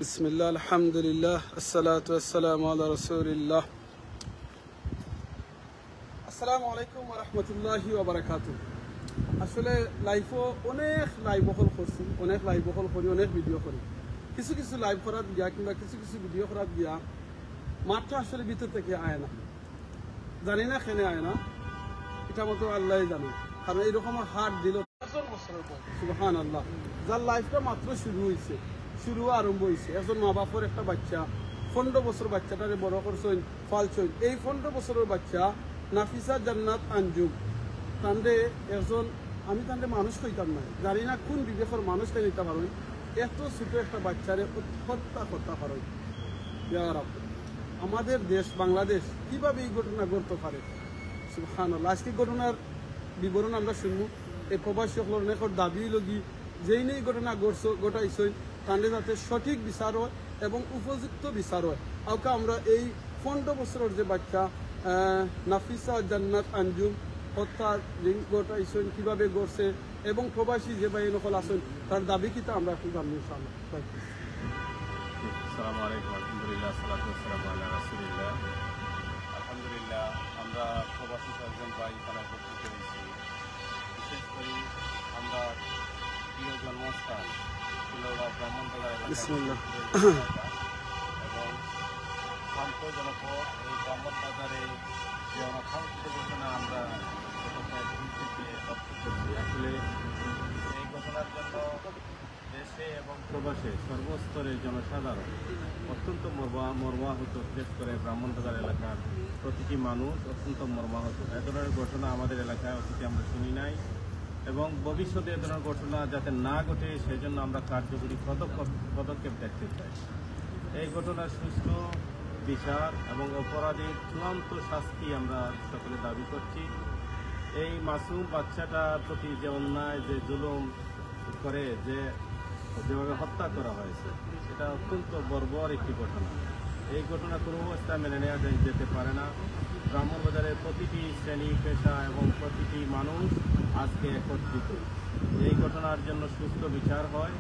বিসমিল্লাহ আলহামদুলিল্লাহ আসসালাতু ওয়াসসালামু আলা রাসূলিল্লাহ। আসসালামু আলাইকুম ওয়া রাহমাতুল্লাহি ওয়া বারাকাতুহু। আসলে লাইভও অনেক লাইভ বহল করছি, অনেক লাইভ বহল করি, অনেক ভিডিও করি। কিছু কিছু লাইভ করার গিয়া কিংবা কিছু কিছু ভিডিও করার গিয়া মাত্র আসলে ভিতর থেকে আয় না, জানি না কেন আয় না, এটা মতো আল্লাহ জানে। কারণ এইরকম হাট দিল সুবহানাল্লাহ, যার লাইফটা মাত্র শুরু আরম্ভ হয়েছে। একজন মা বাপের একটা বাচ্চা 15 বছর বাচ্চাটারে বড় করছেন ফালছেন। এই 15 বছরের বাচ্চা নাফিসা জান্নাত আঞ্জুম, তান্ডে একজন আমি তান্ডে মানুষ হইতাম না, জানি না কোন বিবেকের মানুষ নিতে পারেন এত ছোট একটা বাচ্চারে হত্যা করতে পারেন। আমাদের দেশ বাংলাদেশ কিভাবে এই ঘটনা ঘটতে পারে সুবহানাল্লাহ। আজকে ঘটনার বিবরণ আমরা শুনবো। এই প্রবাসী সকলের অনেক দাবি লগি যেই নেই ঘটনা ঘটাইছেন তাহলে যাতে সঠিক বিচার হয় এবং উপযুক্ত বিচার হয়। আউকা আমরা এই 15 বছরের যে বাচ্চা নাফিসা জান্নাত আঞ্জুম হত্যা ঘটাইছেন কীভাবে ঘটছে এবং প্রবাসী যে ভাই নকল আছেন তার দাবি কিতা আমরা একটু জানবো ইনশাআল্লাহ। আসসালামু আলাইকুম, আলহামদুলিল্লাহ, সালাতু ওয়াসসালামু আলা রাসূলিল্লাহ। আলহামদুলিল্লাহ, আমরা প্রবাসী একজন ভাই তারা উপস্থিত হয়েছি। বিশেষ করে আমরা প্রিয় জন্মস্থান কুলাউড়া ব্রাহ্মণবাড়িয়া এবং শান্ত জনপদ এই ব্রাহ্মণবাজারে যে অনাকাঙ্ক্ষিত ঘটনা আমরা আসলে এই ঘটনার জন্য দেশে এবং প্রবাসে সর্বস্তরের জনসাধারণ অত্যন্ত মর্মাহত, বিশেষ করে ব্রাহ্মণবাজার এলাকার প্রতিটি মানুষ অত্যন্ত মর্মাহত। এ ধরনের ঘটনা আমাদের এলাকায় অতীতে আমরা শুনি নাই এবং ভবিষ্যতে এ ধরনের ঘটনা যাতে না ঘটে সেই জন্য আমরা কার্যকরী পদক্ষেপ দেখতে চাই। এই ঘটনার সুষ্ঠু বিচার এবং অপরাধীর চূড়ান্ত শাস্তি আমরা সকলে দাবি করছি। এই মাসুম বাচ্চাটার প্রতি যে অন্যায়, যে জুলুম করে যেভাবে হত্যা করা হয়েছে এটা অত্যন্ত বর্বর একটি ঘটনা। এই ঘটনা কোনো অবস্থায় মেনে নেওয়া যেতে পারে না। ব্রাহ্মণবাজারের প্রতিটি শ্রেণী পেশা এবং প্রতিটি মানুষ আজকে একত্রিত। এই ঘটনার জন্য সুস্থ বিচার হয়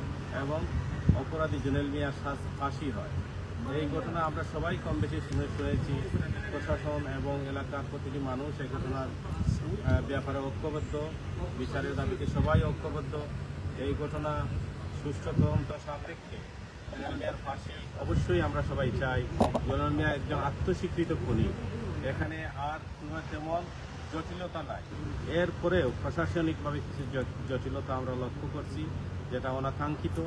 এবং অপরাধী জুনেল মিয়ার ফাঁসি হয়। এই ঘটনা আমরা সবাই কম বেশি শুনেছি। প্রশাসন এবং এলাকার প্রতিটি মানুষ এই ঘটনার ব্যাপারে ঐক্যবদ্ধ, বিচারের দাবিতে সবাই ঐক্যবদ্ধ। এই ঘটনা সুষ্ঠু তদন্ত সাপেক্ষে জুনেল মিয়ার ফাঁসি অবশ্যই আমরা সবাই চাই। জুনেল মিয়া একজন আত্মস্বীকৃত খুনি, এখানে আর তেমন জটিলতা নাই। এরপরেও প্রশাসনিকভাবে কিছু জটিলতা আমরা লক্ষ্য করছি যেটা অনাকাঙ্ক্ষিত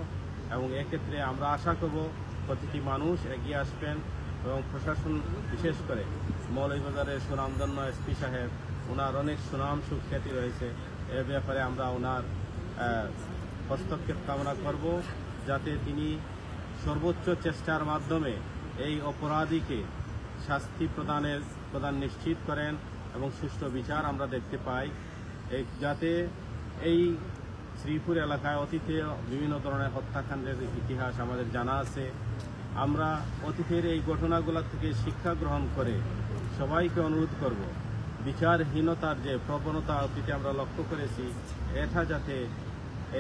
এবং এক্ষেত্রে আমরা আশা করব প্রতিটি মানুষ এগিয়ে আসবেন এবং প্রশাসন বিশেষ করে মৌলভীবাজারের সুনামধন্য এসপি সাহেব, ওনার অনেক সুনাম সুখ্যাতি রয়েছে। এ ব্যাপারে আমরা ওনার হস্তক্ষেপ কামনা করব যাতে তিনি সর্বোচ্চ চেষ্টার মাধ্যমে এই অপরাধীকে শাস্তি প্রদান নিশ্চিত করেন এবং সুষ্ঠু বিচার আমরা দেখতে পাই। যাতে এই শ্রীপুর এলাকায় অতীতে বিভিন্ন ধরনের হত্যাকাণ্ডের ইতিহাস আমাদের জানা আছে। আমরা অতীতের এই ঘটনাগুলো থেকে শিক্ষা গ্রহণ করে সবাইকে অনুরোধ করব বিচারহীনতার যে প্রবণতা অতীতে আমরা লক্ষ্য করেছি এটা যাতে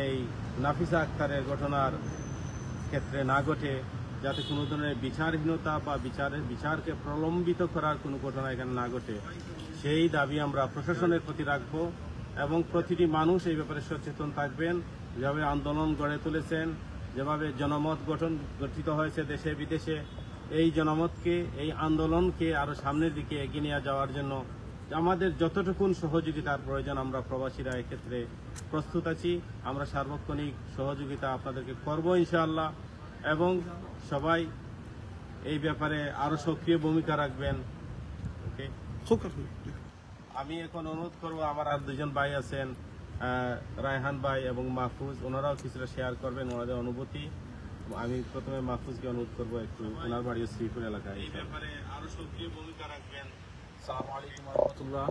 এই নাফিসা আক্তারের ঘটনার ক্ষেত্রে না ঘটে, যাতে কোনো ধরনের বিচারহীনতা বা বিচারকে প্রলম্বিত করার কোনো ঘটনা এখানে না ঘটে, সেই দাবি আমরা প্রশাসনের প্রতি রাখব এবং প্রতিটি মানুষ এই ব্যাপারে সচেতন থাকবেন। যেভাবে আন্দোলন গড়ে তুলেছেন, যেভাবে জনমত গঠিত হয়েছে দেশে বিদেশে, এই জনমতকে, এই আন্দোলনকে আরও সামনের দিকে এগিয়ে নিয়ে যাওয়ার জন্য আমাদের যতটুকুন সহযোগিতার প্রয়োজন আমরা প্রবাসীরা এক্ষেত্রে প্রস্তুত আছি। আমরা সার্বক্ষণিক সহযোগিতা আপনাদেরকে করব ইনশাআল্লাহ এবং সবাই এই ব্যাপারে আরও সক্রিয় ভূমিকা রাখবেন। ওকে, আমি এখন অনুরোধ করব, আমার আর দুজন ভাই আছেন, রায়হান ভাই এবং মাহফুজ, ওনারাও কিছুটা শেয়ার করবেন ওনাদের অনুভূতি। আমি প্রথমে মাহফুজকে অনুরোধ করবো একটু, ওনার বাড়ি শ্রীপুর এলাকায়, এই ব্যাপারে আরও সক্রিয় ভূমিকা রাখবেন। আসসালামু আলাইকুম ওয়া রাহমাতুল্লাহ।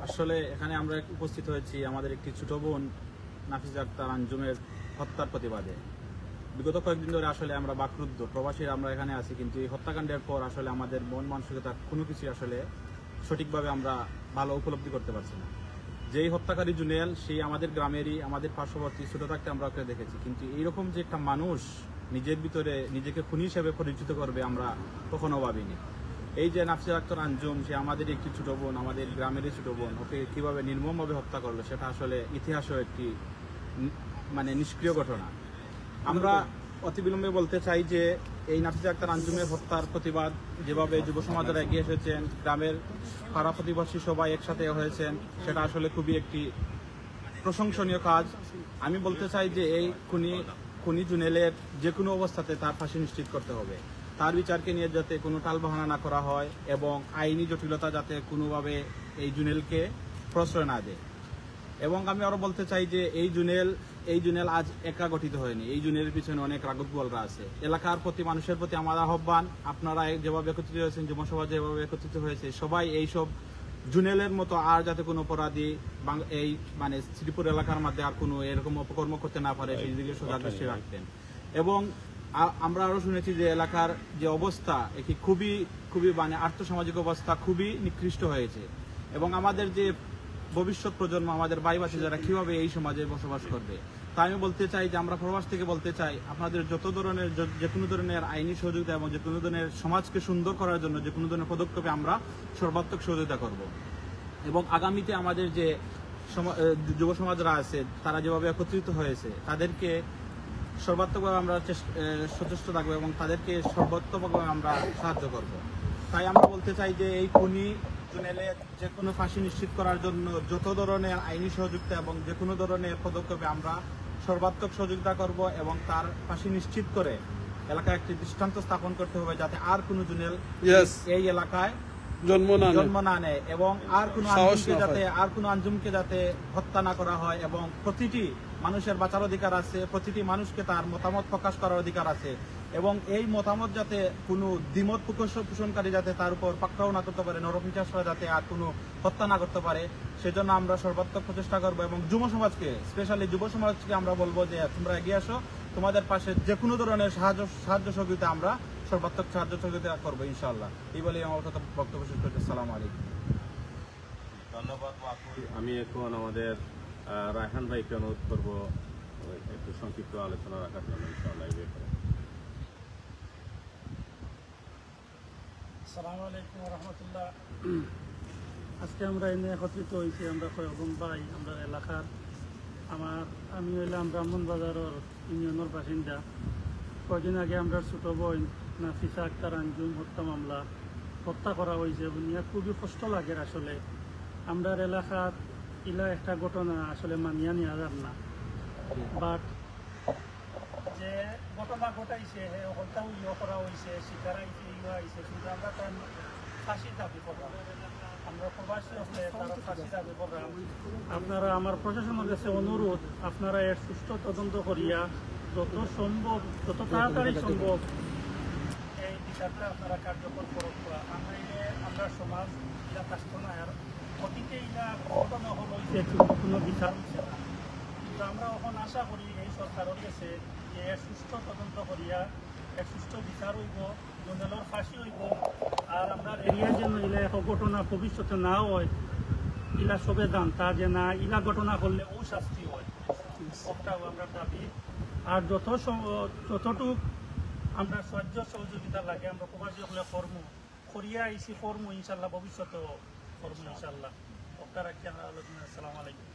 আসলে এখানে আমরা উপস্থিত হয়েছি আমাদের একটি ছোট বোন নাফিসা আক্তার আঞ্জুমের হত্যার প্রতিবাদে। বিগত কয়েকদিন ধরে আসলে আমরা বাকরুদ্ধ, প্রবাসীরা আমরা এখানে আছি, কিন্তু এই হত্যাকাণ্ডের পর আসলে আমাদের মন মানসিকতা কোনো কিছু আসলে সঠিকভাবে আমরা ভালো উপলব্ধি করতে পারছি না। যেই হত্যাকারী জুনেল সেই আমাদের গ্রামেরই, আমাদের পার্শ্ববর্তী, ছোট থাকতে আমরা ওকে দেখেছি, কিন্তু এইরকম যে একটা মানুষ নিজের ভিতরে নিজেকে খুনি হিসেবে পরিচিত করবে আমরা কখনো ভাবিনি। এই যে নাফিজা আক্তার আঞ্জুম, সে আমাদের একটি ছোট বোন, আমাদের গ্রামেরই ছোট বোন, ওকে কিভাবে নির্মমভাবে হত্যা করলো সেটা আসলে ইতিহাসও একটি মানে নিষ্ক্রিয় ঘটনা। আমরা অতিবিলম্বে বলতে চাই যে এই নাফিজা আক্তার আঞ্জুমের হত্যার প্রতিবাদ যেভাবে যুব সমাজেরা এগিয়ে এসেছেন, গ্রামের পাড়া প্রতিবেশী সবাই একসাথে হয়েছেন, সেটা আসলে খুবই একটি প্রশংসনীয় কাজ। আমি বলতে চাই যে এই খুনি জুনেলের যে কোনো অবস্থাতে তার ফাঁসি নিশ্চিত করতে হবে। তার বিচারকে নিয়ে যাতে কোনো টালবাহানা না করা হয় এবং আইনি জটিলতা যাতে কোনোভাবে এই জুনেলকে প্রশ্রয় না দেয়। এবং আমি আরো বলতে চাই যে এই জুনেল আজ একা গঠিত হয়নি, এই জুনেলের পিছনে অনেক রাগতবলরা আছে। এলাকার প্রতি, মানুষের প্রতি আমার আহ্বান, আপনারা যেভাবে একত্রিত হয়েছেন, যুব সমাজ যেভাবে একত্রিত হয়েছে, সবাই এইসব জুনেলের মতো আর যাতে কোনো অপরাধী এই মানে শ্রীপুর এলাকার মধ্যে আর কোনো এরকম অপকর্ম করতে না পারে সেই দিকে সজাগ দৃষ্টি রাখতেন। এবং আমরা আরো শুনেছি যে এলাকার যে অবস্থা এটি খুবই মানে আর্থসামাজিক অবস্থা খুবই নিকৃষ্ট হয়েছে, এবং আমাদের যে ভবিষ্যৎ প্রজন্ম, আমাদের ভাইবাসী যারা কিভাবে এই সমাজে বসবাস করবে। তাই আমি বলতে চাই যে আমরা প্রবাস থেকে বলতে চাই, আপনাদের যত ধরনের যে কোনো ধরনের আইনি সহযোগিতা এবং যে কোনো ধরনের সমাজকে সুন্দর করার জন্য যে কোনো ধরনের পদক্ষেপে আমরা সর্বাত্মক সহযোগিতা করব। এবং আগামীতে আমাদের যে যুব সমাজরা আছে তারা যেভাবে একত্রিত হয়েছে তাদেরকে সর্বাত্মকভাবে আমরা সচেষ্ট থাকবো এবং তাদেরকে সর্বাত্মকভাবে আমরা সাহায্য করব। তাই আমরা বলতে চাই যে এই খুনি জুনেলের যে কোনো ফাঁসি নিশ্চিত করার জন্য যত ধরনের আইনি সহযোগিতা এবং যে কোনো ধরনের পদক্ষেপে আমরা সর্বাত্মক সহযোগিতা করব এবং তার ফাঁসি নিশ্চিত করে এলাকায় একটি দৃষ্টান্ত স্থাপন করতে হবে যাতে আর কোনো জুনেল এই এলাকায় জন্ম না নেয় এবং আর কোনো আঞ্জুমকে যাতে হত্যা না করা হয়। এবং প্রতিটি মানুষের বাঁচার অধিকার আছে, প্রতিটি মানুষকে তার মতামত প্রকাশ করার অধিকার আছে, এবং এই মতামত যাতে কোনো দ্বিমত পোষণকারী যাতে তার উপর পাকড়াও না করতে পারে, নরপিচাসরা যাতে আর কোনো হত্যা না করতে পারে, সেজন্য আমরা সর্বাত্মক প্রচেষ্টা করবো। এবং যুব সমাজকে, স্পেশালি যুব সমাজকে আমরা বলবো যে তোমরা এগিয়ে আসো, তোমাদের পাশে যে কোনো ধরনের সাহায্য সহযোগিতা আমরা সর্বাত্মক সাহায্য সহযোগিতা করবো ইনশাআল্লাহ। এই বলে আমার কথা বক্তব্য শেষ করছি। আসসালামু আলাইকুম। ধন্যবাদ মাহফুজ। আমি এখন আমাদের রায়হান ভাইকে অনুরোধ করবো একটু সংক্ষিপ্ত আলোচনা রাখার জন্য ইনশাআল্লাহ। আসসালামু আলাইকুম ওয়া রাহমাতুল্লাহ। আজকে আমরা এনে একত্রিত হয়েছি, আমরা কয়েকজন ভাই, আমরা এলাকার, আমি হইলাম ব্রাহ্মণবাজারের ইউনিয়নের বাসিন্দা। কয়েকদিন আগে আমরা ছোট বোন নাফিজা আক্তার আঞ্জুম হত্যা করা হয়েছে। বুনিয়া খুবই কষ্ট লাগে আসলে। আমরা এলাকার ইলা একটা ঘটনা আসলে মানিয়া নেওয়া যান না, বাট যে ঘটনা ঘটাইছে হত্যাও করা হয়েছে, শিকার আইছে, আইছে, কিন্তু আমরা তার ফাঁসি দাবি করলাম। আমরা প্রবাসী হলে তারা ফাঁসি দাবি করলাম। আপনারা আমার প্রশাসনের কাছে অনুরোধ, আপনারা এর সুষ্ঠু তদন্ত করিয়া যত সম্ভব, যত তাড়াতাড়ি সম্ভব এই বিচারটা আপনারা কার্যকর করুন। আমরা সমাজ ইলা থাকতো না, আর অতীতে ইলা ঘটনা হলো কোনো বিচার হচ্ছে না, কিন্তু আমরা এখন আশা করি এই সরকারের কাছে যে এর সুষ্ঠু তদন্ত করিয়া এর সুষ্ঠু বিচার হইব, জুনেলের ফাঁসি হইব, আর আমরা এরিয়ার জন্য ইলা এক ঘটনা ভবিষ্যতে না হয়, ইলা সবে দান তা যে না ইলা ঘটনা করলে ও শাস্তি হয়, ওটাও আমরা দাবি। আর যতটুক আমরা সাহায্য সহযোগিতা লাগে আমরা প্রবাসী হলে করিয়া আইসি কর্ম ইনশাল্লাহ, ভবিষ্যতেও কর্ম ইনশাল্লাহ। ওটা রাখি আমরা আলোচনা। আসসালামু আলাইকুম।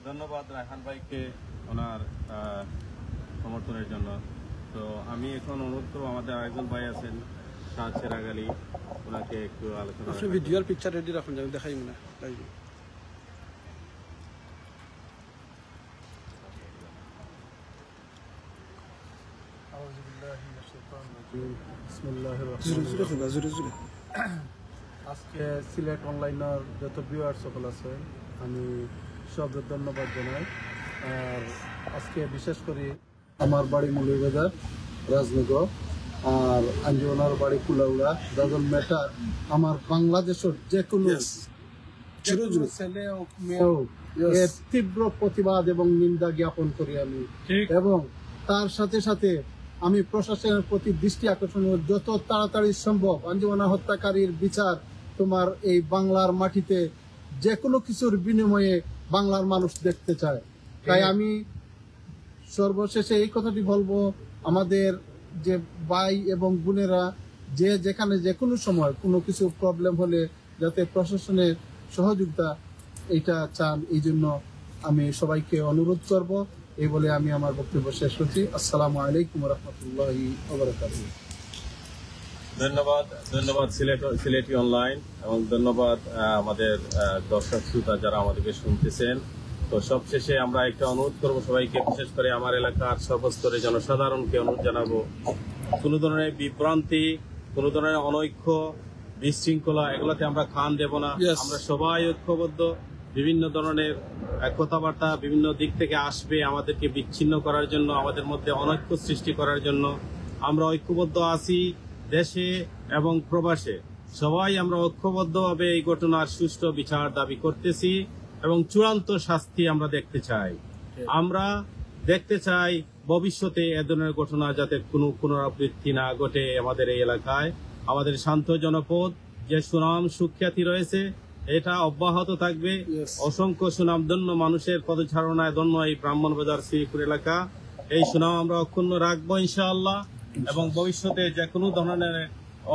ধন্যবাদ রায়হান ভাইকে ওনার সমর্থনের জন্য। তো আমি এখন অনুরোধ করবো, আমাদের আরেকজন ভাই আছেন শাহ চেরাগ আলী, ওনাকে একটু আলোচনা। ভিডিওর পিকচার রেডি রাখুন, আমি দেখাই না লাইভে। আজকে সিলেট অনলাইনের যত ভিউয়ার সকল আছে আমি সবদের ধন্যবাদ জানাই। আর আজকে বিশেষ করে আমার বাড়ি মৌলভীবাজার রাজনগর, আর আঞ্জুমানার বাড়ি কুলাউড়া, ডাজল ম্যাটার। আমার বাংলাদেশের যে কোনো ছেলে হোক মেয়ে হোক এর তীব্র প্রতিবাদ এবং নিন্দা জ্ঞাপন করি আমি। এবং তার সাথে সাথে আমি প্রশাসনের প্রতি দৃষ্টি আকর্ষণ, যত তাড়াতাড়ি সম্ভব আঞ্জুমানা হত্যাকারীর বিচার তোমার এই বাংলার মাটিতে যে কোনো কিছুর বিনিময়ে বাংলার মানুষ দেখতে চায়। তাই আমি সর্বশেষে এই কথাটি বলবো, আমাদের যে ভাই এবং বোনেরা যে যেখানে যে কোনো সময় কোনো কিছু প্রবলেম হলে যাতে প্রশাসনের সহযোগিতা এটা চান, এই জন্য আমি সবাইকে অনুরোধ করব। এই বলে আমি আমার বক্তব্য শেষ করছি। আসসালামু আলাইকুম রহমতুল্লাহি ওয়া বারাকাতুহু। ধন্যবাদ সিলেটি অনলাইন, এবং ধন্যবাদ আমাদের দর্শক শ্রোতা যারা আমাদেরকে শুনতেছেন। তো সবশেষে আমরা একটা অনুরোধ করবো সবাইকে, বিশেষ করে আমার এলাকার সর্বস্তরে জনসাধারণকে অনুরোধ জানাবো, কোনো ধরনের বিভ্রান্তি, কোনো ধরনের অনৈক্য, বিশৃঙ্খলা এগুলোতে আমরা কান দেব না। আমরা সবাই ঐক্যবদ্ধ। বিভিন্ন ধরনের কথাবার্তা বিভিন্ন দিক থেকে আসবে আমাদেরকে বিচ্ছিন্ন করার জন্য, আমাদের মধ্যে অনৈক্য সৃষ্টি করার জন্য। আমরা ঐক্যবদ্ধ আছি দেশে এবং প্রবাসে, সবাই আমরা ঐক্যবদ্ধভাবে এই ঘটনার সুষ্ঠু বিচার দাবি করতেছি এবং চূড়ান্ত শাস্তি আমরা দেখতে চাই। আমরা দেখতে চাই ভবিষ্যতে এ ধরনের ঘটনা যাতে কোনো পুনরাবৃত্তি না ঘটে আমাদের এই এলাকায়। আমাদের শান্ত জনপদ যে সুনাম সুখ্যাতি রয়েছে এটা অব্যাহত থাকবে। অসংখ্য সুনামধন্য মানুষের পদচারণায় ধন্য এই ব্রাহ্মণবাজার শ্রীপুর এলাকা। এই সুনাম আমরা অক্ষুণ্ণ রাখবো ইনশাআল্লাহ, এবং ভবিষ্যতে যে কোনো ধরনের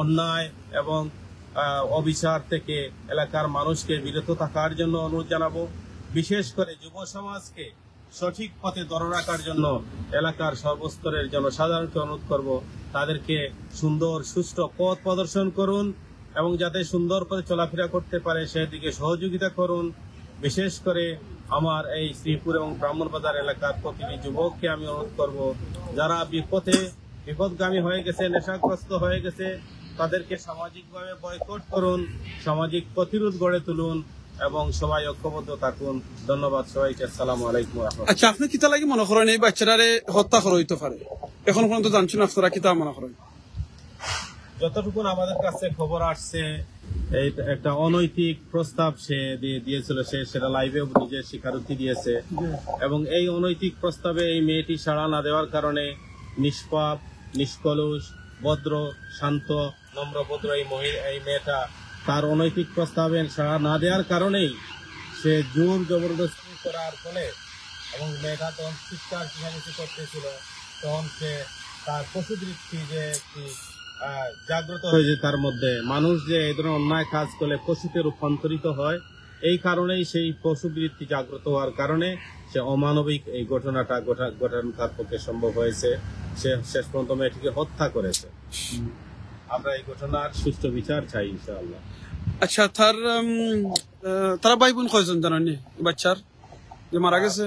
অন্যায় এবং অবিচার থেকে এলাকার মানুষকে বিরত থাকার জন্য অনুরোধ জানাবো। বিশেষ করে যুব সমাজকে সঠিক পথে ধরে রাখার জন্য এলাকার সর্বস্তরের জনসাধারণকে অনুরোধ করব, তাদেরকে সুন্দর সুষ্ঠু পথ প্রদর্শন করুন এবং যাতে সুন্দর করে চলাফেরা করতে পারে সেদিকে সহযোগিতা করুন। বিশেষ করে আমার এই শ্রীপুর এবং ব্রাহ্মণবাজার এলাকার প্রতিটি যুবককে আমি অনুরোধ করব, যারা বিপদগামী হয়ে গেছে, নেশাগ্রস্ত হয়ে গেছে, তাদেরকে সামাজিকভাবে বয়কট করুন, সামাজিক প্রতিরোধ গড়ে তুলুন এবং সবাই ঐক্যবদ্ধ থাকুন। ধন্যবাদ সবাইকে। আসসালামু আলাইকুম ওয়া রাহমাতুল্লাহ। আচ্ছা, আপনি কিতা লাগি মনে করেন এই বাচ্চাটারে হত্যা করা হইতে পারে? এখন পর্যন্ত জানছেন আপনারা কিতা মনে করেন? যতটুকু আমাদের কাছে খবর আসছে, এই একটা অনৈতিক প্রস্তাব সে দিয়েছিল, সেটা লাইভে নিজে স্বীকারোক্তি দিয়েছে, এবং এই অনৈতিক প্রস্তাবে এই মেয়েটি সাড়া না দেওয়ার কারণে নিষ্পাপ, নিষ্কলুষ, ভদ্র, শান্ত, নম্রভদ্র এই মেয়েটা তার অনৈতিক প্রস্তাবে সাড়া না দেওয়ার কারণেই সে জোর জবরদস্তি করার ফলে, এবং মেয়েটা তখন চিৎকার চিৎকার করতেছিল, তখন সে তার পশুবৃত্তি যে জাগ্রত হয়েছে তার মধ্যে, মানুষ যে এই ধরনের অন্যায় কাজ করলে পশুতে রূপান্তরিত হয়, এই কারণেই সেই পশুবৃত্তি জাগ্রত হওয়ার কারণে সে অমানবিক এই ঘটনাটা ঘটানো তার পক্ষে সম্ভব হয়েছে। সে শেষ পর্যন্ত মেয়েটিকে হত্যা করেছে। আমরা এই ঘটনার সুষ্ঠু বিচার চাই ইনশাআল্লাহ। আচ্ছা, তারা ভাই বোন কয়জন জানেন বাচ্চার যে মারা গেছে?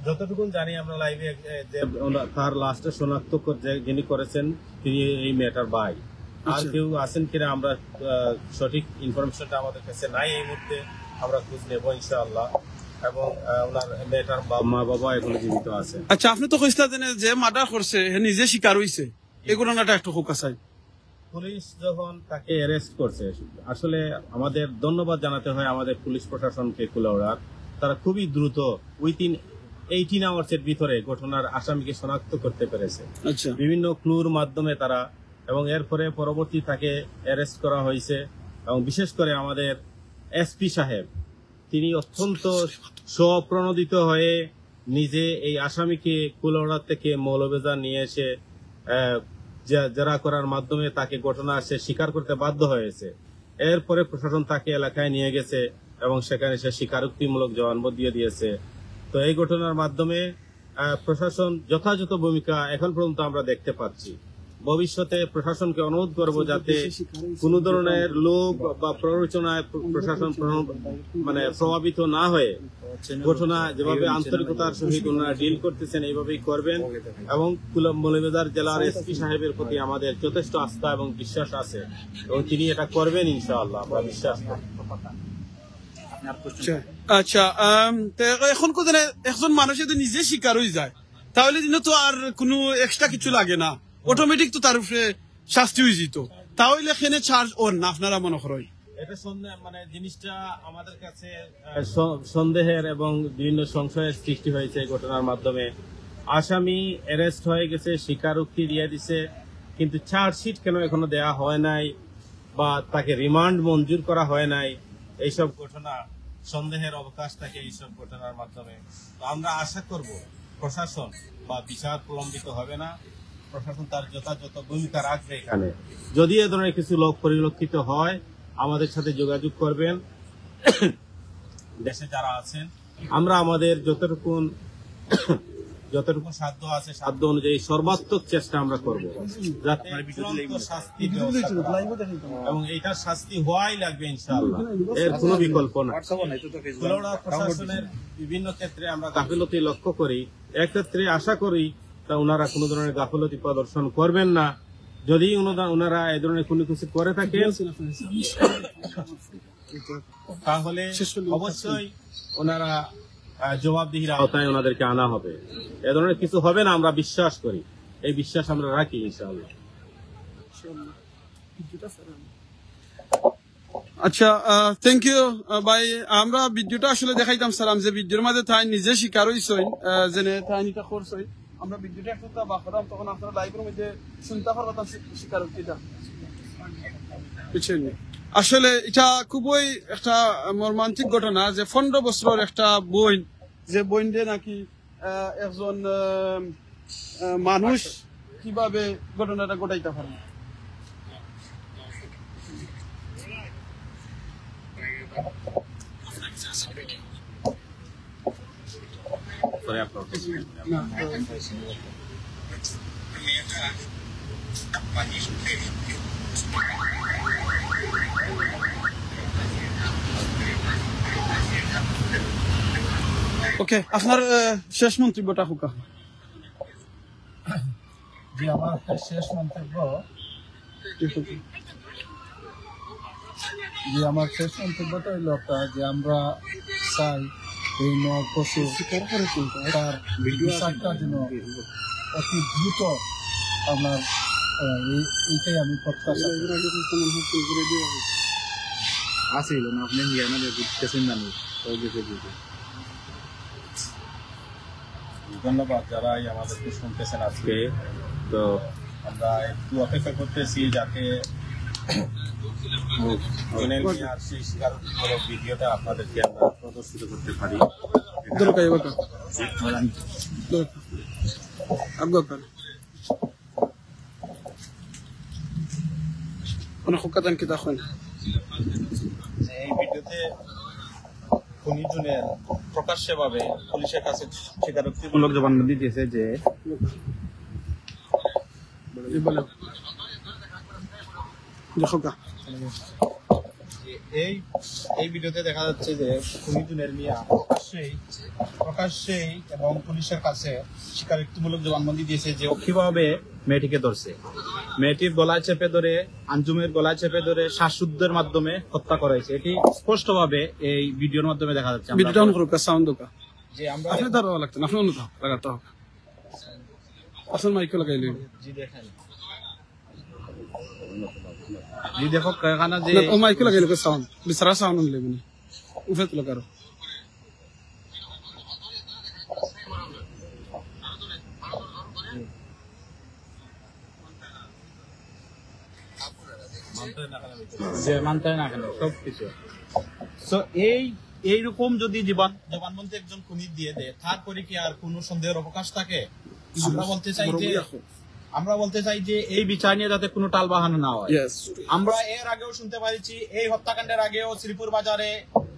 যতটুকু জানি আমরা লাইভে যে তার লাস্টে শনাক্ত যিনি করেছেন তিনি এই মেয়েটার ভাই। আর কেউ আছেন কিনা আমরা সঠিক ইনফরমেশনটা আমাদের কাছে নাই এই মুহূর্তে, আমরা খোঁজ নেব ইনশাআল্লাহ, এবং ওনার মেয়েটার মা বাবা এখনো জীবিত আছে। আচ্ছা, আপনি তো কইছিলেন যে মার্ডার করছে নিজে শিকার হইছে, এই ঘটনাটা একটু খোকা চাই। পুলিশ যখন তাকে অ্যারেস্ট করছে, আসলে আমাদের ধন্যবাদ জানাতে হয় আমাদের পুলিশ প্রশাসনকে, কুলাউড়ার, তারা খুবই দ্রুত উইথিন 18 আওয়ার্সের ভিতরে ঘটনার আসামিকে শনাক্ত করতে পেরেছে। আচ্ছা, বিভিন্ন ক্লুর মাধ্যমে তারা, এবং এরপরে পরবর্তী তাকে অ্যারেস্ট করা হয়েছে। এবং বিশেষ করে আমাদের এসপি সাহেব, তিনি অত্যন্ত স্বপ্রণোদিত হয়ে নিজে এই আসামিকে কুলাউড়া থেকে মৌলভীবাজার নিয়ে এসে জেরা করার মাধ্যমে তাকে ঘটনা সে স্বীকার করতে বাধ্য হয়েছে। এরপরে প্রশাসন তাকে এলাকায় নিয়ে গেছে এবং সেখানে সে স্বীকারোক্তিমূলক জবানবন্দি দিয়ে দিয়েছে। তো এই ঘটনার মাধ্যমে প্রশাসন যথাযথ ভূমিকা এখন পর্যন্ত আমরা দেখতে পাচ্ছি। ভবিষ্যতে প্রশাসনকে অনুরোধ করব যাতে কোন ধরনের লোক বা প্ররোচনায় প্রশাসন প্রভাবিত না হয়ে ঘটনা যেভাবে আন্তরিকতার সহিত ওনারা ডিল করতেছেন এইভাবেই করবেন, এবং মৌলভীবাজার জেলার এসপি সাহেবের প্রতি আমাদের যথেষ্ট আস্থা এবং বিশ্বাস আছে এবং তিনি এটা করবেন ইনশাআল্লাহ, আমরা বিশ্বাস করি। আচ্ছা, এখন কোথায় একজন মানুষ যদি নিজে শিকার হয়ে যায় তাহলে তো আর কোনো এক্সট্রা কিছু লাগে না, অটোমেটিক তো তার উপরে শাস্তি হয়ে যেত, তাহলে এখানে চার্জ ওর না আপনারা মনে করেন? এটা জিনিসটা আমাদের কাছে সন্দেহের এবং বিভিন্ন সংশয়ের সৃষ্টি হয়েছে এই ঘটনার মাধ্যমে। আসামি অ্যারেস্ট হয়ে গেছে, স্বীকারোক্তি দিয়ে দিছে, কিন্তু চার্জশিট কেন এখনো দেওয়া হয় নাই বা তাকে রিমান্ড মঞ্জুর করা হয় নাই, এইসব ঘটনা সন্দেহের অবকাশ থাকে এইসব ঘটনার মাধ্যমে। তো আমরা আশা করব প্রশাসন বা বিচার প্রলম্বিত হবে না, প্রশাসন তার যথাযথ ভূমিকা রাখবে এখানে। যদি এ ধরনের কিছু লোক পরিলক্ষিত হয় আমাদের সাথে যোগাযোগ করবেন। দেশে যারা আছেন আমরা আমাদের যতটুকু সাধ্য আছে সাধ্য অনুযায়ী সর্বাত্মক চেষ্টা আমরা করব যাতে চূড়ান্ত শাস্তি এবং এইটার শাস্তি হওয়াই লাগবে ইনশাআল্লাহ, এর কোনো বিকল্প না। কুলাউড়া প্রশাসনের বিভিন্ন ক্ষেত্রে আমরা গাফিলতি লক্ষ্য করি, এক্ষেত্রে আশা করি তা ওনারা কোনো ধরনের গাফিলতি প্রদর্শন করবেন না। যদি ওনারা এই ধরনের কোনো কিছু করে থাকেন তাহলে অবশ্যই ওনারা জবাবদিহির আওতায় ওনাদেরকে আনা হবে। এ ধরনের কিছু হবে না আমরা বিশ্বাস করি, এই বিশ্বাস আমরা রাখি ইনশাআল্লাহ। আচ্ছা, থ্যাংক ইউ ভাই। আমরা ভিডিওটা আসলে দেখাইতাম সালাম যে ভিডিওর মাঝে তাই নিজে শিকার হইছই, যেনে তাই নিটা করছই। আমরা ভিডিওটা একটু বাকরাম তখন আপনারা লাইভের মধ্যে শুনতে পারতাম শিকার হইতা বুঝছেন। আসলে এটা খুবই একটা মর্মান্তিক ঘটনা যে 15 বছরের একটা বোন, যে বোন দিয়ে নাকি একজন মানুষ কিভাবে ঘটনাটা ঘটাইতে পারে। ওকে, আপনার শেষ মন্তব্যটা হোক। যে আমার শেষ মন্তব্য হইল একটা, যে আমরা চাই এই পশু তার বিচারটা যেন অতি দ্রুত আপনার এইটাই আমি প্রত্যাশা আসিল না আপনি ধন্যবাদ যারাই আমাদেরকে শুনতেছেন আজকে। তো আমরা একটু অপেক্ষা করতেছি যাতে সেই স্বীকারোক্তিমূলক ভিডিওটা আপনাদেরকে আমরা প্রদর্শিত করতে পারি। এই ভিডিওতে খুনিজনের প্রকাশ্যে ভাবে পুলিশের কাছে স্বীকারোক্তিমূলক জবানবন্দি দিয়েছে যে এই ভিডিওতে দেখা যাচ্ছে যে খুনিজনের মিয়া প্রকাশ্যেই এবং পুলিশের কাছে স্বীকারোক্তিমূলক জবানবন্দি দিয়েছে যে ও কিভাবে মেয়েটিকে ধরছে। মেয়েটির গলায় চেপে ধরে, আঞ্জুমের গলায় চেপে ধরে শ্বাসরুদ্ধের মাধ্যমে হত্যা করা হয়েছে। এটি স্পষ্টভাবে এই ভিডিওর মাধ্যমে দেখা যাচ্ছে। যে আমরা জি দেখো এখানে যে ও মাইকে লাগাইলো সাউন্ড বিছরা সাউন্ড লেবনি উফে তো লাগারো মানতে না কেন সব কিছু। সো এইরকম যদি জবানবন্দি একজন খুনি দিয়ে দেয় তারপরে কি আর কোনো সন্দেহের অবকাশ থাকে? আমরা বলতে চাই যে এই বিচার নিয়ে যাতে কোনো টালবাহানা না হয়। আমরা এর আগেও শুনতে পারিছি এই হত্যাকাণ্ডের আগেও শ্রীপুর বাজারে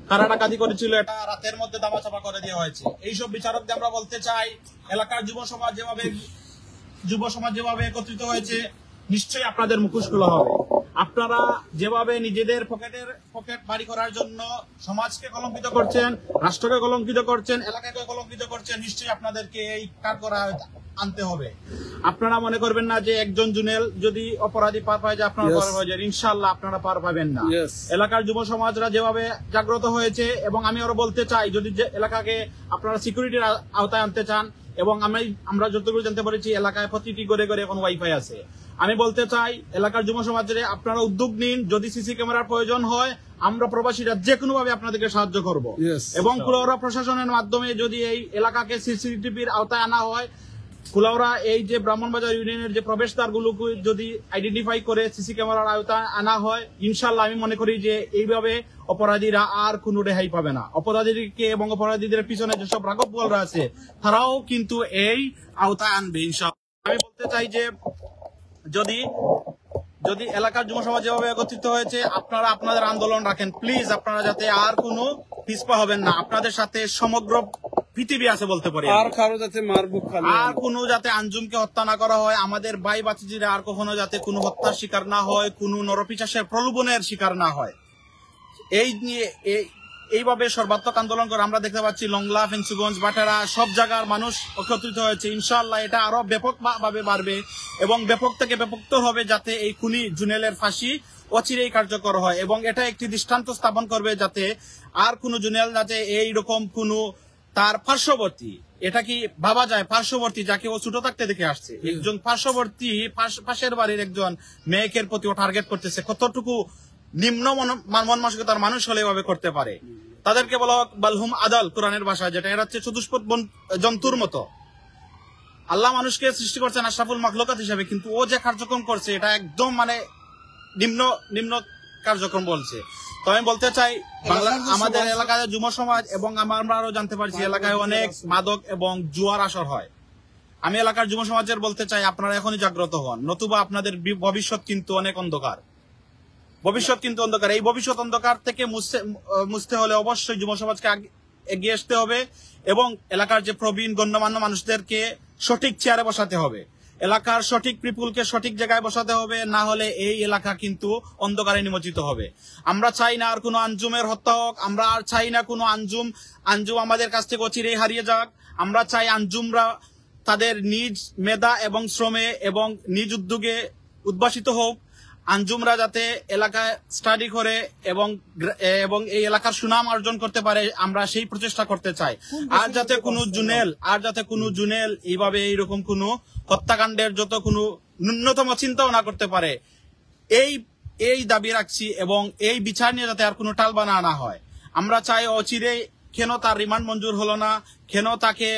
কারা ডাকাতি করেছিল, এটা রাতের মধ্যে দামাচাপা করে দেওয়া হয়েছে। এইসব বিচারকদের আমরা বলতে চাই এলাকার যুব সমাজ যেভাবে একত্রিত হয়েছে নিশ্চয়ই আপনাদের মুখোশ খোলা হবে। আপনারা যেভাবে নিজেদের পকেট বাড়ি করার জন্য সমাজকে কলঙ্কিত করছেন, রাষ্ট্রকে কলঙ্কিত করছেন, এলাকাকে কলঙ্কিত করছেন, নিশ্চয়ই আপনাদেরকে এই কাজ করা আনতে হবে। আপনারা মনে করবেন না যে একজন জুনেল যদি অপরাধী পার পায় যে আপনারা পার হয়ে যান, ইনশাআল্লাহ আপনারা পার পাবেন না। এলাকার যুব সমাজরা যেভাবে জাগ্রত হয়েছে, এবং আমি আরো বলতে চাই যদি এলাকাকে আপনারা সিকিউরিটির আওতায় আনতে চান, এবং আমরা যতটুকু জানতে পেরেছি এলাকায় প্রতিটি ঘরে ঘরে এখন ওয়াইফাই আছে। আমি বলতে চাই এলাকার যুব সমাজের আপনারা উদ্যোগ নিন, যদি সিসি ক্যামেরার প্রয়োজন হয় আমরা প্রবাসীরা যে কোনো ভাবে আপনাদেরকে সাহায্য করব, এবং কুলাউড়া প্রশাসনের মাধ্যমে যদি এই এলাকাকে সিসিটিভির আওতায় আনা হয়, কুলাউড়া এই যে ব্রাহ্মণবাজার ইউনিয়নের যে প্রবেশদ্বারগুলোকে যদি আইডেন্টিফাই করে সিসি ক্যামেরার আওতায় আনা হয়, ইনশাআল্লাহ আমি মনে করি যে এইভাবে অপরাধীরা আর কোনো রেহাই পাবে না। অপরাধীকে এবং অপরাধীদের পিছনে যেসব রাঘববোয়ালরা আছে তারাও কিন্তু এই আওতায় আনবে ইনশাআল্লাহ। আমি বলতে চাই যে যদি এলাকার যুব সমাজ যেভাবে একত্রিত হয়েছে, আপনারা আপনাদের আন্দোলন রাখেন প্লিজ। আপনারা যাতে আর কোনো পিছপা হবেন না। আপনাদের সাথে সমগ্র পৃথিবী আছে বলতে পারি। আর কারো যাতে মার বুক খালি আর কোনো যাতে আঞ্জুমকে হত্যা না করা হয়, আমাদের ভাই বাতিজিরা আর কখনো যাতে কোনো হত্যার শিকার না হয়, কোনো নরপিশাচের প্রলোভনের শিকার না হয়, এই নিয়ে এইভাবে সর্বাত্মক আন্দোলন করে আমরা দেখতে পাচ্ছি লংলা, ফেন্সুগঞ্জ, বাটারা সব জায়গার মানুষ একত্রিত হয়েছে। ইনশাআল্লাহ এটা আরো ব্যাপকভাবে বাড়বে এবং ব্যাপক থেকে ব্যাপকতর হবে, যাতে এই খুনি জুনেলের ফাঁসি অচিরেই কার্যকর হয় এবং এটা একটি দৃষ্টান্ত স্থাপন করবে যাতে আর কোনো জুনেল যাতে এইরকম কোনো তার পার্শ্ববর্তী, এটা কি ভাবা যায়, পার্শ্ববর্তী যাকে ও ছোট থাকতে দেখে আসছে, একজন পার্শ্ববর্তী পাশের বাড়ির একজন মেয়েকের প্রতি ও টার্গেট করতেছে, কতটুকু নিম্ন মন মানসিকতার মানুষ হলে এভাবে করতে পারে। তাদেরকে বলা হোক বালহুম আদাল কোরআনের ভাষায়, যেটা এরা হচ্ছে চতুষ্পদ জন্তুর মতো। আল্লাহ মানুষকে সৃষ্টি করছেন আশরাফুল মাখলুকাত হিসেবে, কিন্তু ও যে কার্যক্রম করছে এটা একদম মানে নিম্ন কার্যক্রম বলছে। তো আমি বলতে চাই আমাদের এলাকায় যুব সমাজ এবং আমরা আরো জানতে পারছি এলাকায় অনেক মাদক এবং জুয়ার আসর হয়। আমি এলাকার যুব সমাজের বলতে চাই আপনারা এখনই জাগ্রত হন, নতুবা আপনাদের ভবিষ্যৎ কিন্তু অনেক অন্ধকার। এই ভবিষ্যৎ অন্ধকার থেকে মুছতে হলে অবশ্যই যুব সমাজকে এগিয়ে আসতে হবে এবং এলাকার যে প্রবীণ গণ্যমান্য মানুষদেরকে সঠিক চেয়ারে বসাতে হবে, এলাকার সঠিক পিপুলকে সঠিক জায়গায় বসাতে হবে, না হলে এই এলাকা কিন্তু অন্ধকারে নিমজ্জিত হবে। আমরা চাই না আর কোনো আঞ্জুমের হত্যা হোক, আমরা আর চাই না কোনো আঞ্জুম আমাদের কাছ থেকে অচিরেই হারিয়ে যাক। আমরা চাই আঞ্জুমরা তাদের নিজ মেধা এবং শ্রমে এবং নিজ উদ্যোগে উদ্ভাসিত হোক। আঞ্জুমরা যাতে এলাকায় স্টাডি করে এবং এই এলাকার সুনাম অর্জন করতে পারে, আমরা সেই প্রচেষ্টা করতে চাই। আর যাতে কোনো জুনেল এইভাবে এইরকম কোনো হত্যাকাণ্ডের যত কোনো ন্যূনতম চিন্তাও না করতে পারে, এই দাবি রাখছি এবং এই বিচার নিয়ে যাতে আর কোনো টালবানা না হয়। আমরা চাই অচিরে কেন তার রিমান্ড মঞ্জুর হলো না, কেন তাকে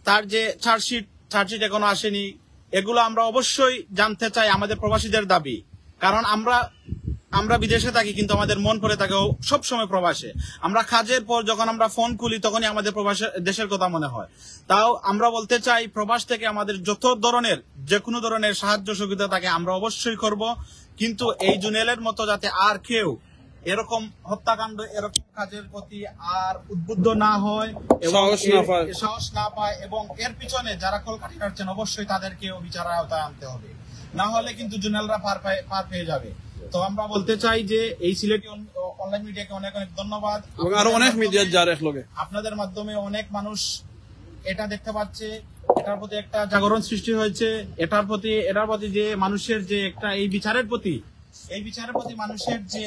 তার যে চার্জশিট এখনো আসেনি, এগুলো আমরা অবশ্যই জানতে চাই। আমাদের প্রবাসীদের দাবি, কারণ আমরা বিদেশে থাকি কিন্তু আমাদের মন পড়ে থাকে সবসময় প্রবাসে। আমরা কাজের পর যখন আমরা ফোন খুলি তখনই আমাদের দেশের কথা মনে হয়। তাও আমরা বলতে চাই প্রবাস থেকে আমাদের যত ধরনের যে কোনো ধরনের সাহায্য সুবিধা থাকে আমরা অবশ্যই করব, কিন্তু এই জুনেলের মতো যাতে আর কেউ এরকম হত্যাকাণ্ড এরকম কাজের প্রতি আর উদ্বুদ্ধ না হয়, সাহস না পায় এবং এর পিছনে যারা কলকাঠি কাটছেন অবশ্যই তাদেরকেও বিচারের আওতায় আনতে হবে, না হলে কিন্তু জুনেলরা পার পেয়ে যাবে। তো আমরা বলতে চাই যে এই সিলেটি অনলাইন মিডিয়াকে অনেক অনেক ধন্যবাদ, আরো অনেক মিডিয়া যার একলগে আপনাদের মাধ্যমে অনেক মানুষ এটা দেখতে পাচ্ছে, এটার প্রতি একটা জাগরণ সৃষ্টি হয়েছে, এটার প্রতি যে মানুষের যে একটা এই বিচারের প্রতি মানুষের যে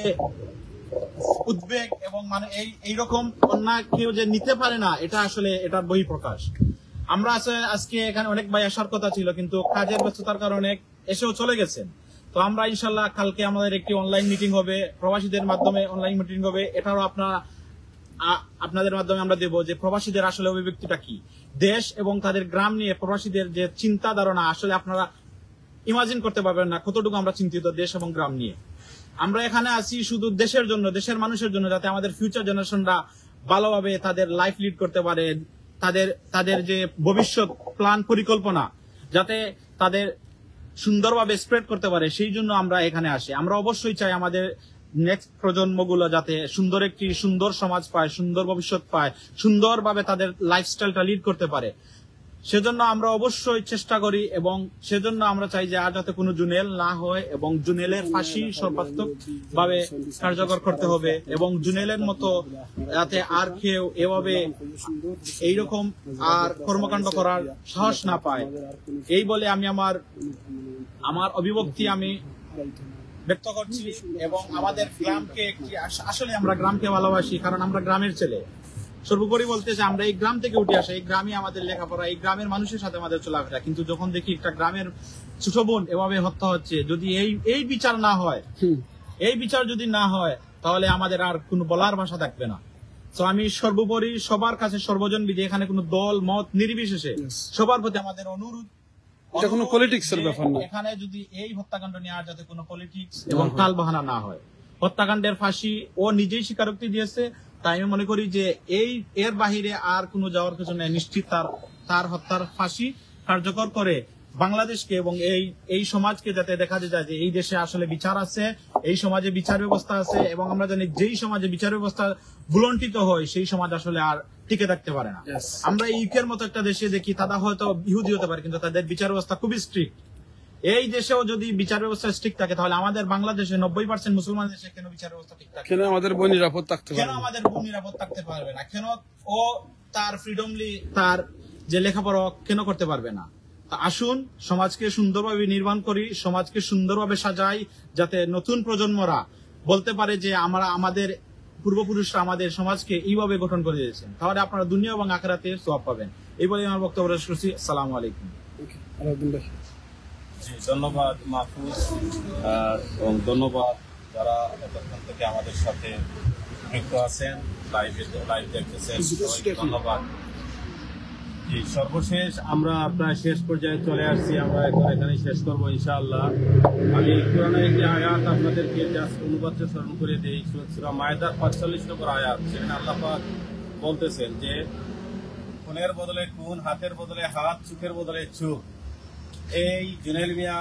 উদ্বেগ এবং মানে এইরকম অন্যায় কেউ যে নিতে পারে না, এটা আসলে এটার বহিঃপ্রকাশ। আমরা আজকে এখানে অনেক ভাই আসার কথা ছিল কিন্তু কাজের ব্যস্ততার কারণে এসেও চলে গেছেন। তো আমরা ইনশাল্লাহ কালকে আমাদের একটি অনলাইন মিটিং হবে, প্রবাসীদের মাধ্যমে অনলাইন মিটিং হবে। এটারও আপনাদের মাধ্যমে আমরা দেব যে প্রবাসীদের আসলে অভিব্যক্তিটা কি, দেশ এবং তাদের গ্রাম নিয়ে প্রবাসীদের যে চিন্তা ধারণা, আসলে আপনারা ইমাজিন করতে পারবেন না কতটুকু আমরা চিন্তিত দেশ এবং গ্রাম নিয়ে। আমরা এখানে আছি শুধু দেশের জন্য, দেশের মানুষের জন্য, যাতে আমাদের ফিউচার জেনারেশনরা ভালোভাবে তাদের লাইফ লিড করতে পারে, তাদের যে ভবিষ্যৎ প্ল্যান পরিকল্পনা যাতে তাদের সুন্দরভাবে স্প্রেড করতে পারে, সেই জন্য আমরা এখানে আসি। আমরা অবশ্যই চাই আমাদের নেক্সট প্রজন্মগুলো যাতে সুন্দর সমাজ পায়, সুন্দর ভবিষ্যৎ পায়, সুন্দরভাবে তাদের লাইফস্টাইলটা লিড করতে পারে। সেজন্য আমরা অবশ্যই চেষ্টা করি এবং সেজন্য আমরা চাই যে আর যাতে কোনো জুনেল না হয় এবং জুনেলের ফাঁসি সর্বাত্মক ভাবে কার্যকর করতে হবে এবং জুনেলের মতো যাতে আর কেউ এভাবে এইরকম আর কর্মকাণ্ড করার সাহস না পায়। এই বলে আমি আমার অভিব্যক্তি আমি ব্যক্ত করছি এবং আমাদের গ্রামকে আসলে আমরা গ্রামকে ভালোবাসি, কারণ আমরা গ্রামের ছেলে। সর্বোপরি বলতে চাই আমরা এই গ্রাম থেকে উঠে আসা, এই গ্রামে আমাদের লেখাপড়া, এই গ্রামের মানুষের সাথে আমাদের চলাফেরা, কিন্তু যখন দেখি একটা গ্রামের ছোট বোন এভাবে হত্যা হচ্ছে, যদি এই বিচার না হয়, এই বিচার যদি না হয় তাহলে আমাদের আর কোনো বলার ভাষা থাকবে না। তো আমি সর্বোপরি সবার কাছে সর্বজন বিধি, এখানে কোনো দল মত নির্বিশেষে সবার প্রতি আমাদের অনুরোধ, এটা কোনো পলিটিক্সের ব্যাপার না, এখানে যদি এই হত্যাকাণ্ড নিয়ে আর যাতে কোনো পলিটিক্স এবং টাল বাহানা না হয়। হত্যাকাণ্ডের ফাঁসি ও নিজেই স্বীকারোক্তি দিয়েছে। তাই আমি মনে করি যে এর বাহিরে আর কোনো যাওয়ার কিছু নেই। নিশ্চিত তার হত্যার ফাঁসি কার্যকর করে বাংলাদেশকে এবং এই সমাজকে যাতে দেখা যায় যে এই দেশে আসলে বিচার আছে, এই সমাজে বিচার ব্যবস্থা আছে, এবং আমরা জানি যেই সমাজে বিচার ব্যবস্থা ভুলণ্ঠিত হয় সেই সমাজ আসলে আর টিকে থাকতে পারে না। আমরা ইউকের মতো একটা দেশে দেখি, তারা হয়তো ইহুদি হতে পারে কিন্তু তাদের বিচার ব্যবস্থা খুবই স্ট্রিক্ট। এই দেশেও যদি বিচার ব্যবস্থা স্ট্রিক্ট থাকে তাহলে আমাদের বাংলাদেশে 90% মুসলমান দেশে কেন বিচার ব্যবস্থা ঠিক থাকে? কেন আমাদের বোন নিরাপদ থাকতে পারবে? কেন আমাদের বোন নিরাপদ থাকতে পারবে না? কেন ও তার ফ্রিডমলি তার যে লেখাপড়া কেন করতে পারবে না? আসুন সমাজকে সুন্দরভাবে নির্মাণ করি, সমাজকে সুন্দরভাবে সাজাই, যাতে নতুন প্রজন্মরা বলতে পারে যে আমাদের পূর্বপুরুষরা আমাদের সমাজকে এইভাবে গঠন করে দিয়েছেন। তাহলে আপনারা দুনিয়া এবং আখিরাতে সওয়াব পাবেন। এই বলে আমার বক্তব্য শেষ করছি। আসসালামু আলাইকুম। ধন্যবাদ মাহফুজ, এবং ধন্যবাদ যারা এতক্ষণ থেকে আমাদের সাথে যুক্ত আছেন, লাইভ দেখতেছেন, ধন্যবাদ। সর্বশেষ আমরা প্রায় শেষ পর্যায়ে চলে আসছি, আমরা এখন এখানে শেষ করবো ইনশাআল্লাহ। আমি কোরআনের একটি আয়াত আপনাদেরকে জাস্ট অনুবাদে স্মরণ করে দিই। সূরা মায়েদার 45 নম্বর আয়াত, সেখানে আল্লাহ পাক বলতেছেন যে খুনের বদলে খুন, হাতের বদলে হাত, চোখের বদলে চোখ। এই জুনেল মিয়া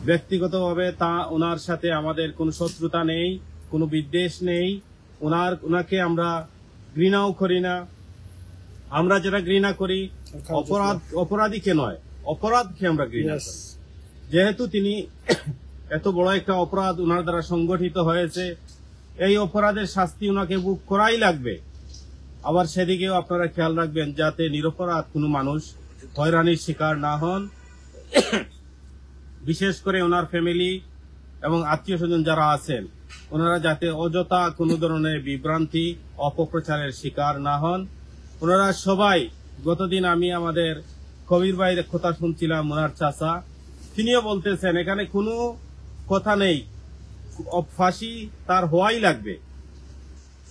ব্যক্তিগতভাবে ওনার সাথে আমাদের কোনো শত্রুতা নেই, কোনো বিদ্বেষ নেই। ওনাকে আমরা ঘৃণাও করি না। আমরা যেটা ঘৃণা করি অপরাধীকে নয়, অপরাধকে আমরা ঘৃণা করি। যেহেতু তিনি এত বড় একটা অপরাধ ওনার দ্বারা সংগঠিত হয়েছে, এই অপরাধের শাস্তি ওনাকে ভোগ করাই লাগবে। আবার সেদিকেও আপনারা খেয়াল রাখবেন যাতে নিরপরাধ কোনো মানুষ হয়রানির শিকার না হন। বিশেষ করে ওনার ফ্যামিলি এবং আত্মীয় স্বজন যারা আছেন, ওনারা যাতে অযথা কোনো ধরনের বিভ্রান্তি অপপ্রচারের শিকার না হন। ওনারা সবাই, গতদিন আমি আমাদের কবির ভাইয়ের কথা শুনছিলাম, ওনার চাচা, তিনিও বলতেছেন এখানে কোনো কথা নেই, ফাঁসি তার হওয়াই লাগবে,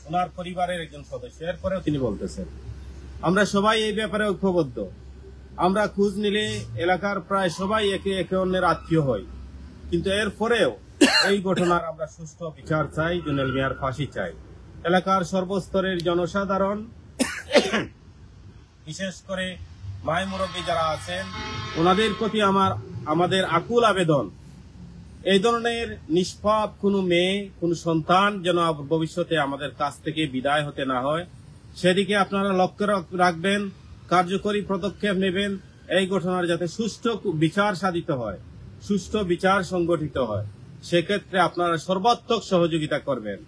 ওনার পরিবারের একজন সদস্য। এরপরেও তিনি বলতেছেন আমরা সবাই এই ব্যাপারে ঐক্যবদ্ধ। আমরা খোঁজ নিলে এলাকার প্রায় সবাই একে অন্যের আত্মীয় হই, কিন্তু এরপরেও এই ঘটনার আমরা সুষ্ঠু বিচার চাই, জুনেল মিয়ার ফাঁসি চাই। এলাকার সর্বস্তরের জনসাধারণ, বিশেষ করে মাই মুরব্বী যারা আছেন, ওনাদের প্রতি আমাদের আকুল আবেদন, এই ধরনের নিষ্পাপ কোনো মেয়ে, কোনো সন্তান যেন ভবিষ্যতে আমাদের কাছ থেকে বিদায় হতে না হয়, সেদিকে আপনারা লক্ষ্য রাখবেন, কার্যকরী পদক্ষেপ নেবেন। এই ঘটনার যাতে সুষ্ঠু বিচার সাধিত হয়, সুষ্ঠু বিচার সংগঠিত হয়, সেক্ষেত্রে আপনারা সর্বাত্মক সহযোগিতা করবেন।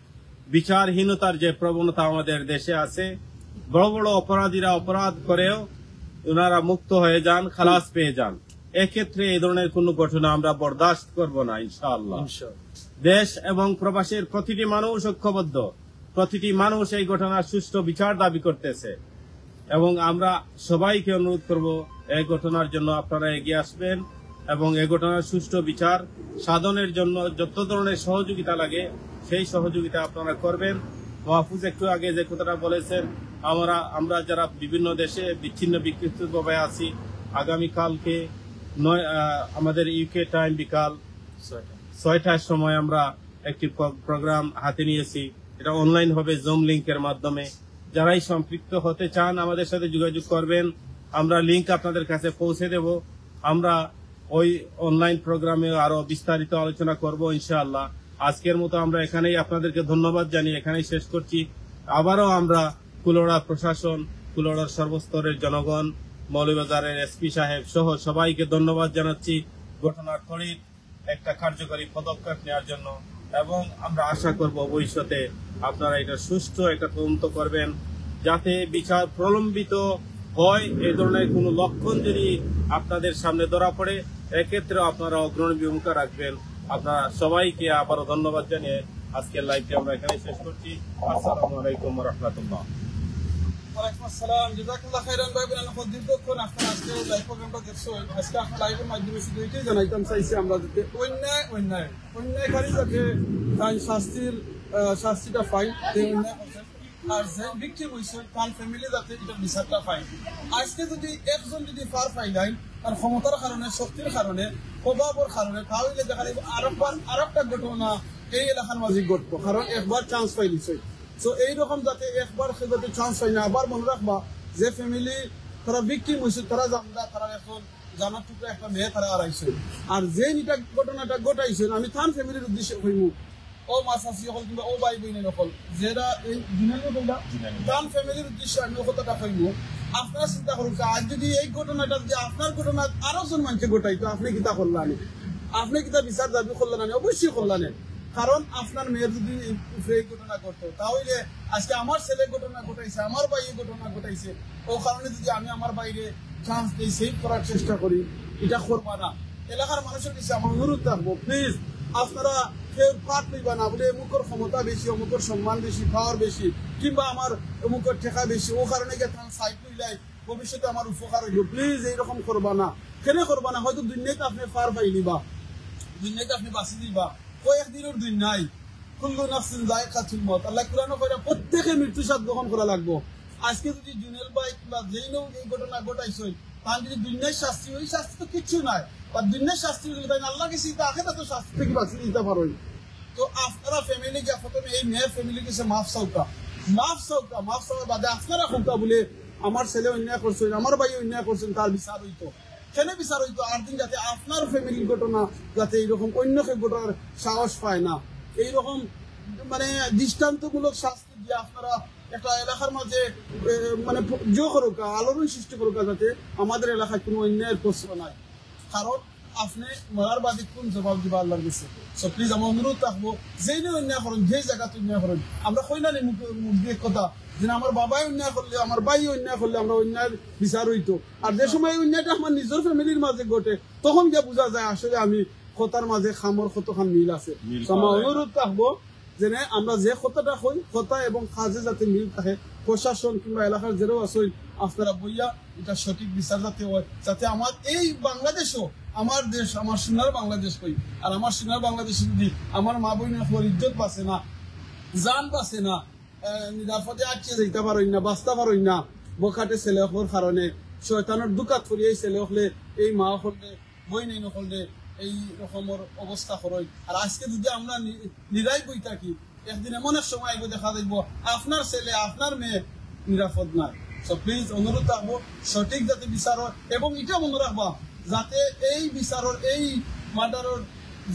বিচারহীনতার যে প্রবণতা আমাদের দেশে আছে, বড় বড় অপরাধীরা অপরাধ করেও ওনারা মুক্ত হয়ে যান, খালাস পেয়ে যান। এক্ষেত্রে এই ধরনের কোন ঘটনা আমরা বরদাস্ত করব না ইনশাআল্লাহ। দেশ এবং প্রবাসের প্রতিটি মানুষ ঐক্যবদ্ধ, প্রতিটি মানুষ এই ঘটনার সুষ্ঠু বিচার দাবি করতেছে, এবং আমরা সবাইকে অনুরোধ করব এই ঘটনার জন্য আপনারা এগিয়ে আসবেন এবং এই ঘটনার সুষ্ঠু বিচার সাধনের জন্য যত ধরনের সহযোগিতা লাগে সেই সহযোগিতা আপনারা করবেন। মাহফুজ একটু আগে যে কথাটা বলেছেন, আমরা যারা বিভিন্ন দেশে বিচ্ছিন্ন বিক্ষিপ্তভাবে আছি, আগামীকালকে আমাদের ইউকে টাইম বিকাল 6টার সময় আমরা একটি প্রোগ্রাম হাতে নিয়েছি। এটা অনলাইন হবে, জুম লিঙ্কের মাধ্যমে। যারাই সম্পৃক্ত হতে চান আমাদের সাথে যোগাযোগ করবেন, আমরা লিঙ্ক আপনাদের কাছে পৌঁছে দেব। আমরা ওই অনলাইন প্রোগ্রামে আরো বিস্তারিত আলোচনা করব ইনশাআল্লাহ। আজকের মতো আমরা এখানেই আপনাদেরকে ধন্যবাদ জানিয়ে এখানেই শেষ করছি। আবারও আমরা কুলোড়া প্রশাসন, কুলোড়ার সর্বস্তরের জনগণ, মৌলভীবাজারের এসপি সাহেব সহ সবাইকে ধন্যবাদ জানাচ্ছি ঘটনার ত্বরিত একটা কার্যকরী পদক্ষেপ নেওয়ার জন্য, এবং আমরা আশা করব ভবিষ্যতে আপনারা এটা সুষ্ঠু একটা তদন্ত করবেন, যাতে বিচার প্রলম্বিত হয়। এই ধরনের কোন লক্ষণ যদি আপনাদের সামনে ধরা পড়ে, এক্ষেত্রে আপনারা অগ্রণী ভূমিকা রাখবেন। আপনারা সবাইকে আবারও ধন্যবাদ জানিয়ে আজকের লাইভটি আমরা এখানে শেষ করছি। আসসালামু আলাইকুম ওয়া রাহমাতুল্লাহ। ওয়ালাইকুম আসসালাম, জাযাকাল্লাহু খাইরান। ভাই বোন, আপনারা দীর্ঘক্ষণ আপনারা আজকে লাইভ প্রোগ্রামটা দেখছেন। আজকে আপনার লাইভের মাধ্যমে শুধু এটাই জানাইতাম চাইছি আমরা যাতে অন্যায়কারী যাতে তাই শাস্তিটা পাই, অন্যায় করছেন, আর যে ভিকটিম হয়েছে তার ফ্যামিলি যাতে এটা বিচারটা পাই। আজকে যদি একজন যদি পার পাই নাই, তার ক্ষমতার কারণে, শক্তির কারণে, প্রভাবের কারণে, তাহলে দেখা যাবে আরেকটা ঘটনা এই এলাকার মাঝে ঘটবো, কারণ একবার চান্স পাই দিচ্ছে। তো এইরকম যাতে একবার যাতে চান্স পাই না, আবার মনে রাখবা যে ফ্যামিলি তারা ভিকটিম হয়েছে, তারা জানলা, তারা এখন জানার টুকরা একটা মেয়ে তারা হারাইছে। আর যে ঘটনাটা ঘটাইছে আমি তার ফ্যামিলির উদ্দেশ্যে হইমু, ও মাসাসি হল কিংবা ও ভাই বোনের হল যেটা এই তার ফ্যামিলির উদ্দেশ্যে আমি কথাটা কইমু। আপনারা চিন্তা করুন, আজ যদি এই ঘটনাটা যে আপনার ঘটনা আরো জন মানুষকে ঘটাইতো, আপনি কিতা করলেন? আপনি কিতা বিচার দাবি করলেন? অবশ্যই করলেন, কারণ আপনার মেয়ের যদি এই ঘটনা ঘটতো, তাহলে আজকে আমার ছেলে ঘটনা ঘটাইছে, আমার ভাই ঘটনা ঘটাইছে, ও কারণে যদি আমি আমার বাইরে চান্স দিই, সেভ করার চেষ্টা করি, এটা করবা না। এলাকার মানুষের কাছে আমার অনুরোধ থাকবো, প্লিজ আপনারা কেউ পাঠ লইবা না বলে অমুকর ক্ষমতা বেশি, অমুকর সম্মান বেশি, পাওয়ার বেশি, কিংবা আমার অমুকর ঠেকা বেশি, ও কারণে সাইড লইলাই ভবিষ্যতে আমার উপকার হইব। প্লিজ এইরকম করবা না। কেন করবা না? হয়তো দুনিয়াতে আপনি পার পাই নিবা, দুনিয়াতে আপনি বাঁচি দিবা, কয়েকদিনের দিন নাই। কুল্লু নাফসিন যায়কাতুল মউত, আল্লাহ কোরআনে কইরা প্রত্যেকের মৃত্যু স্বাদ গ্রহণ করা লাগবো। আজকে যদি জুনেল ভাই কিংবা যেই নৌ এই ঘটনা ঘটাইছে, তার যদি দুনিয়ার শাস্তি, ওই শাস্তি তো কিচ্ছু নাই, বা দুনিয়ার শাস্তি হলে তাই আল্লাহকে চিন্তা আখেরা তো শাস্তি থেকে বাঁচিয়ে দিতে পারোই। তো আপনারা ফ্যামিলি যা প্রথমে এই মেয়ের ফ্যামিলি কাছে মাফ চাওকা, মাফ চাওয়ার বাদে আপনারা কোনটা বলে আমার ছেলে অন্যায় করছেন, আমার ভাই অন্যায় করছেন, তার বিচার হইতো। কেন বিচার হইতো? আর দিন যাতে আপনার ফ্যামিলির ঘটনা যাতে এইরকম অন্যকে ঘটার সাহস পায় না, এইরকম মানে দৃষ্টান্তমূলক শাস্তি দিয়ে আপনারা একটা এলাকার মাঝে মানে জো করুক, আলোড়ন সৃষ্টি করুক, যাতে আমাদের এলাকায় কোনো অন্যায়ের প্রশ্ন নাই। কারণ আপনি মরার বাদে কোন জবাব দিবা আল্লাহর কাছে। সো প্লিজ আমার অনুরোধ থাকবো, যেই নিয়ে অন্যায় করেন, যেই জায়গাতে অন্যায় করেন, আমরা কই না মুখ দিয়ে কথা যে আমার বাবাই অন্যায় করলে, আমার ভাই অন্যায় করলে আমরা অন্যায়ের বিচার হইতো। আর যে সময় অন্যায়টা আমার নিজের ফ্যামিলির মাঝে ঘটে, তখন গিয়ে বোঝা যায় আসলে আমি কথার মাঝে খামর কতখান মিল আছে। আমার অনুরোধ থাকবো যে আমরা যে কথাটা হই, কথা এবং কাজে যাতে মিল থাকে। প্রশাসন কিংবা এলাকার যেও আসই, আপনারা বইয়া এটা সঠিক বিচার যাতে হয়, যাতে আমার এই বাংলাদেশও আমার দেশ, আমার সোনার বাংলাদেশ কই। আর আমার সোনার বাংলাদেশে যদি আমার মা বোনের ইজ্জত বাঁচে না, জান বাঁচে না, নিরাপদে আটকে যেতে পারই না, বাঁচতে পারই না, বখাটে ছেলে হওয়ার কারণে শয়তানের দুকাত করি এই ছেলে হলে, এই মা হলে, বই নেই নকলে এই রকমের অবস্থা করই। আর আজকে যদি আমরা নিরাই বই থাকি, একদিন এমন এক সময় আইব দেখা যাইব আপনার ছেলে, আপনার মেয়ে নিরাপদ নাই। সো প্লিজ অনুরোধ থাকবো সঠিক যাতে বিচার হয়, এবং এটা মনে রাখবা যাতে এই বিচারের, এই মার্ডারের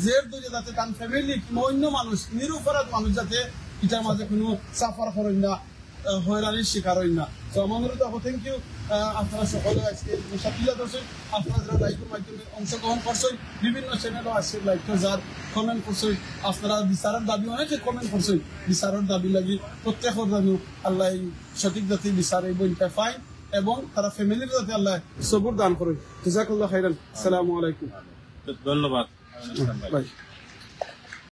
জের ধরে যাতে তার ফ্যামিলি কিংবা অন্য মানুষ, নিরপরাধ মানুষ যাতে এটার মাঝে কোনো সাফার করেন না, হয়রানির শিকার হইন না। তো আমার অনুরোধ থাকবো, থ্যাংক ইউ। আপনারা সকলে আজকে সাথীরা দর্শক, আপনারা যারা লাইভের মাধ্যমে অংশগ্রহণ করছেন, বিভিন্ন চ্যানেলও আছে লাইভটা যার কমেন্ট করছেন, আপনারা বিচারের দাবি অনেকে কমেন্ট করছেন, বিচারের দাবি লাগি প্রত্যেকের জানো আল্লাহ সঠিক জাতি বিচার এই বইটা পায়, এবং তারা ফ্যামিলির যাতে আল্লাহ সবুর দান করেন। জাযাকাল্লাহু খাইরান। আসসালামু আলাইকুম। ধন্যবাদ। বাই।